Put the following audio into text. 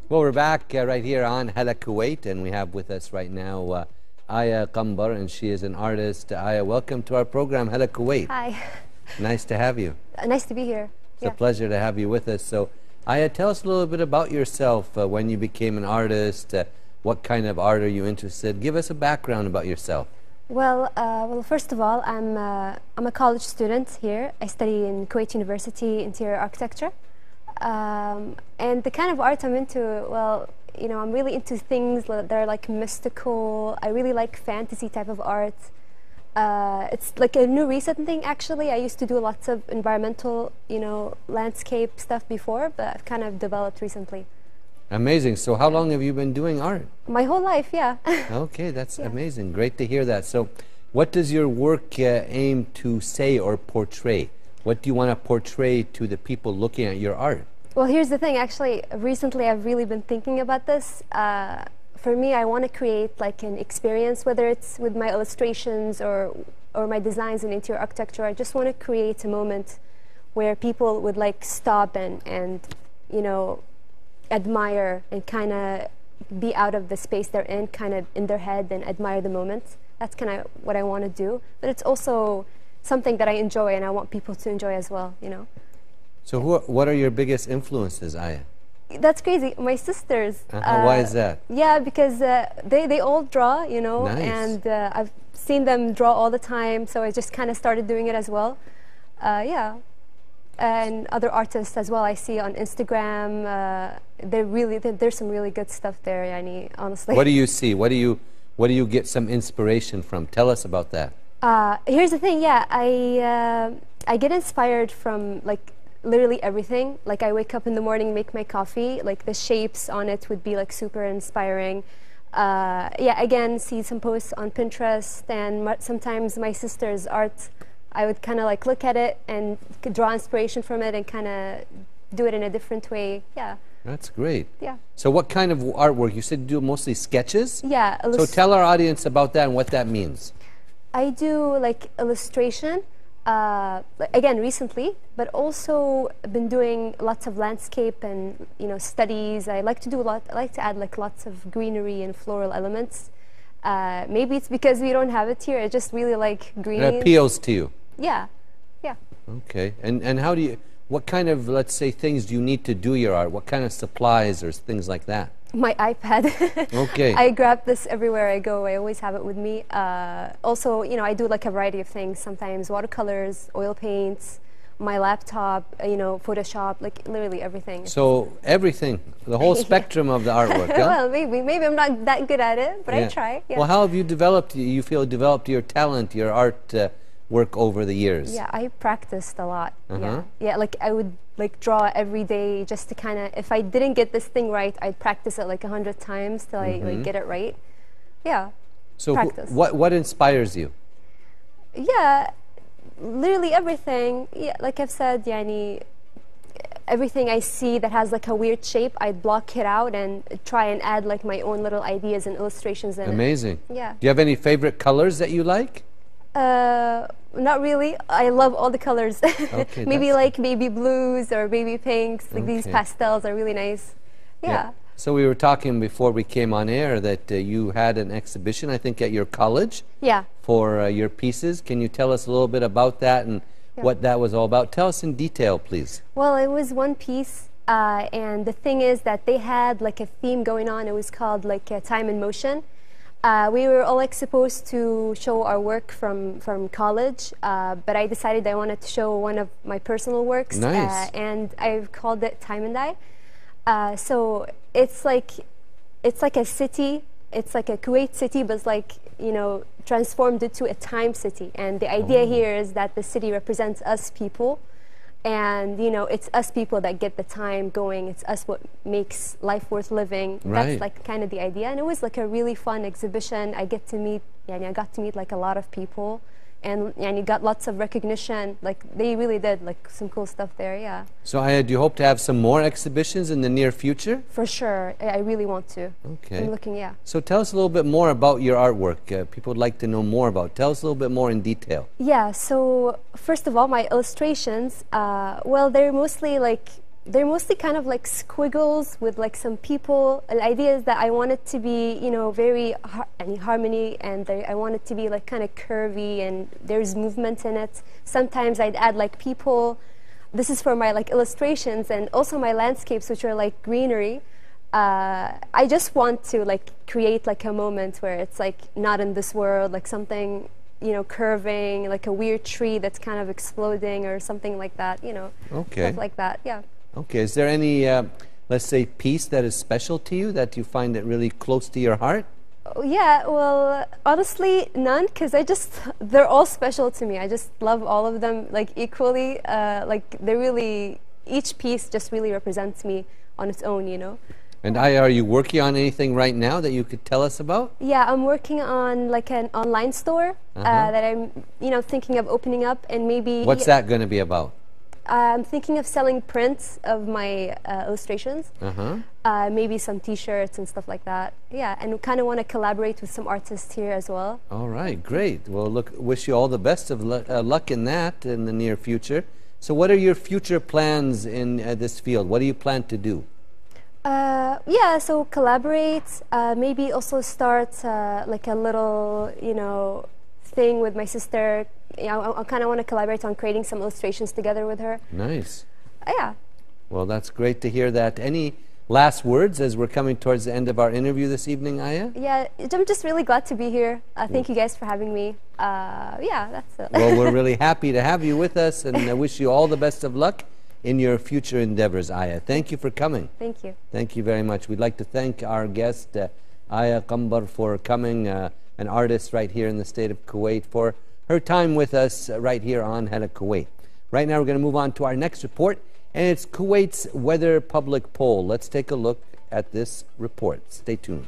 Well, we're back right here on Hala Kuwait, and we have with us right now Aya Qambar, and she is an artist. Aya, welcome to our program, Hala Kuwait. Hi. Nice to have you. Nice to be here. It's a pleasure to have you with us. So, Aya, tell us a little bit about yourself, when you became an artist, what kind of art are you interested? Give us a background about yourself. Well, first of all, I'm a college student here. I study in Kuwait University, interior architecture. And the kind of art I'm into, well, you know, I'm really into things that are like mystical. I really like fantasy type of art. It's like a new recent thing, actually. I used to do lots of environmental, you know, landscape stuff before, but I've kind of developed recently. Amazing. So how long have you been doing art? My whole life, yeah. Okay, that's amazing. Great to hear that. So what does your work aim to say or portray? What do you want to portray to the people looking at your art? Well, here's the thing. Actually, recently I've really been thinking about this. For me, I want to create like an experience, whether it's with my illustrations or my designs in interior architecture. I just want to create a moment where people would like stop and you know, admire and kind of be out of the space they're in, kind of in their head, and admire the moment. That's kind of what I want to do. But it's also something that I enjoy, and I want people to enjoy as well, you know. So what are your biggest influences, Aya? That's crazy. My sisters. Why is that? Yeah, because they all draw, you know, Nice. and I've seen them draw all the time, so I just kind of started doing it as well. Yeah, and other artists as well I see on Instagram. There's some really good stuff there, yani, honestly. What do you see? What do you get some inspiration from? Tell us about that. Here's the thing. Yeah, I get inspired from like literally everything. Like I wake up in the morning, make my coffee, like the shapes on it would be like super inspiring. Yeah, again, see some posts on Pinterest, and sometimes my sister's art, I would kind of like look at it and draw inspiration from it and kind of do it in a different way. Yeah. That's great. Yeah. So what kind of artwork? You said you do mostly sketches? Yeah. So tell our audience about that and what that means. I do like illustration, again recently, but also been doing lots of landscape and, you know, studies. I like to do I like to add like lots of greenery and floral elements. Maybe it's because we don't have it here. I just really like greenery. It appeals to you. Yeah, yeah. Okay, and how do you? What kind of, let's say, things do you need to do your art? What kind of supplies or things like that? My iPad. Okay. I grab this everywhere I go. I always have it with me. Also, you know, I do like a variety of things. Sometimes watercolors, oil paints, my laptop, you know, Photoshop, like literally everything. So everything, the whole spectrum of the artwork, huh? Well, maybe I'm not that good at it, but I try. Yeah. Well, how have you developed, developed your talent, your art work over the years? Yeah, I practiced a lot. Yeah, like I would like draw every day just to kind of, if I didn't get this thing right, I'd practice it like 100 times till I like get it right. Yeah. So practice. What inspires you? Yeah, literally everything. Yeah, like I've said, yani, everything I see that has like a weird shape, I'd block it out and try and add like my own little ideas and illustrations in it. Amazing. Yeah. Do you have any favorite colors that you like? Not really. I love all the colors. Okay, maybe like baby blues or baby pinks. Like these pastels are really nice. Yeah. So we were talking before we came on air that you had an exhibition, I think, at your college. Yeah. For your pieces. Can you tell us a little bit about that and what that was all about? Tell us in detail, please. Well, it was one piece, and the thing is that they had like a theme going on. It was called like Time in Motion. We were all like supposed to show our work from college, but I decided I wanted to show one of my personal works. Nice. And I've called it Time and Die. So it's like a city. It's like a Kuwait city, but it's like, you know, transformed into a time city. And the idea here is that the city represents us people. And, you know, it's us people that get the time going. It's us what makes life worth living. Right. That's like kind of the idea. And it was like a really fun exhibition. I got to meet like a lot of people. And you got lots of recognition. Like they really did like some cool stuff there, yeah. So Aya, do you hope to have some more exhibitions in the near future? For sure, I really want to. Okay. I'm looking, yeah. So tell us a little bit more about your artwork. People would like to know more about. Tell us a little bit more in detail. Yeah. So first of all, my illustrations. Well, they're mostly like they're mostly kind of like squiggles with like some people. The idea is that I want it to be, you know, very harmony, and I want it to be like kind of curvy and there's movement in it. Sometimes I'd add like people. This is for my like illustrations and also my landscapes, which are like greenery. I just want to like create like a moment where it's like not in this world, like something, you know, curving, like a weird tree that's kind of exploding or something like that, you know. Okay. Stuff like that, yeah. Okay, is there any, let's say, piece that is special to you, that you find it really close to your heart? Oh, yeah, well, honestly, none, because they're all special to me. I just love all of them, like, equally. Like, they're really, each piece just really represents me on its own, you know. And Aya, are you working on anything right now that you could tell us about? Yeah, I'm working on, like, an online store that I'm, you know, thinking of opening up, and maybe... What's that going to be about? I'm thinking of selling prints of my illustrations, maybe some T-shirts and stuff like that. Yeah, and kind of want to collaborate with some artists here as well. All right, great. Well, look, wish you all the best of luck in that in the near future. So what are your future plans in this field? What do you plan to do? Yeah, so collaborate, maybe also start like a little, you know, thing with my sister. You know, I kind of want to collaborate on creating some illustrations together with her. Nice. Yeah. Well, that's great to hear that. Any last words as we're coming towards the end of our interview this evening, Aya? Yeah, I'm just really glad to be here. Thank you guys for having me. Yeah, that's it. Well, we're really happy to have you with us, and I wish you all the best of luck in your future endeavors, Aya. Thank you for coming. Thank you. Thank you very much. We'd like to thank our guest, Aya Qambar, for coming, an artist right here in the state of Kuwait, for her time with us right here on Hala Kuwait. Right now we're going to move on to our next report, and it's Kuwait's weather public poll. Let's take a look at this report. Stay tuned.